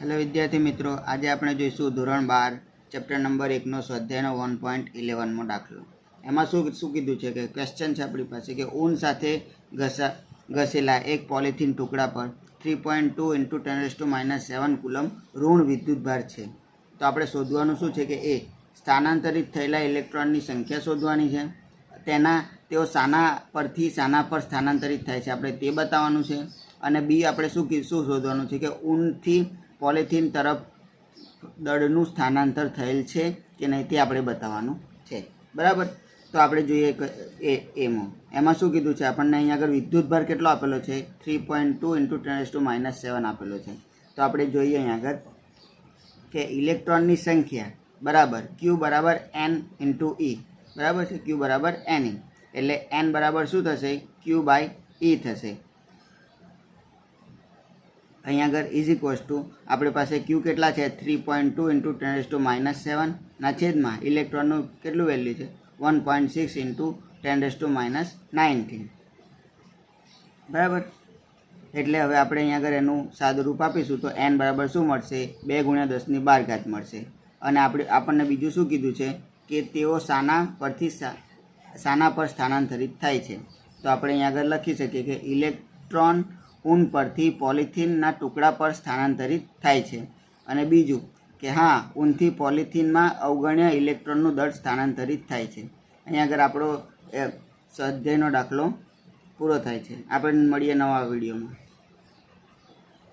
Hello વિદ્યાર્થી મિત્રો, આજે આપણે જોઈશું ધોરણ 12 ચેપ્ટર નંબર 1નો સ્વાધ્યાયનો 1.11મો દાખલો. એમાં શું કીધું છે કે ક્વેશ્ચન છે આપણી પાસે કે ઊન સાથે ઘસેલા એક પોલિથીન ટુકડા પર 3.2 × 10⁻⁷ કુલમ ઋણ વિદ્યુતભાર છે. તો આપણે શોધવાનું શું છે કે એ સ્થાનાંતરિત થયેલા ઇલેક્ટ્રોનની સંખ્યા શોધવાની છે. તેઓ શાના પરથી શાના પર સ્થાનાંતરિત થાય છે આપણે તે બતાવવાનું છે. અને બી આપણે શું શોધવાનું છે કે ઊનથી પોલિથીન તરફ દળનું સ્થાનાંતર થયેલ છે કે નહીં તે આપણે બતાવવાનું છે. બરાબર. તો આપણે જોઈએ એમાં શું કીધું છે આપણને અહીંયા આગળ વિદ્યુતભાર કેટલો આપેલો છે 3.2 × 10⁻⁷ આપેલો છે. તો આપણે જોઈએ અહીંયા આગળ કે ઇલેક્ટ્રોનની સંખ્યા બરાબર Q બરાબર N × E બરાબર છે. Q બરાબર Ne એટલે N બરાબર શું થશે Q/E થશે. અહીંયા આગળ = આપણી પાસે Q કેટલા છે 3.2 × 10⁻⁷ ના છેદમાં ઇલેક્ટ્રોનનું કેટલું વેલ્યુ છે 1.6 × 10⁻⁹. બરાબર. એટલે હવે આપણે અહીંયા આગળ એનું સાદું રૂપ આપીશું તો N બરાબર શું મળશે 2 × 10⁻12 મળશે. અને આપણને બીજું શું કીધું છે કે તેઓ શાના પર સ્થાનાંતરિત થાય છે. તો આપણે અહીંયા આગળ લખી શકીએ કે ઇલેક્ટ્રોન ઊન પરથી પોલિથીનના ટુકડા પર સ્થાનાંતરિત થાય છે. અને બીજું કે ઊનથી પોલિથીનમાં અવગણ્ય ઇલેક્ટ્રોનનું દળ સ્થાનાંતરિત થાય છે. અહીંયા આગળ આપણો સ્વાધ્યાયનો દાખલો પૂરો થાય છે. આપણે મળીએ નવા વિડીયોમાં.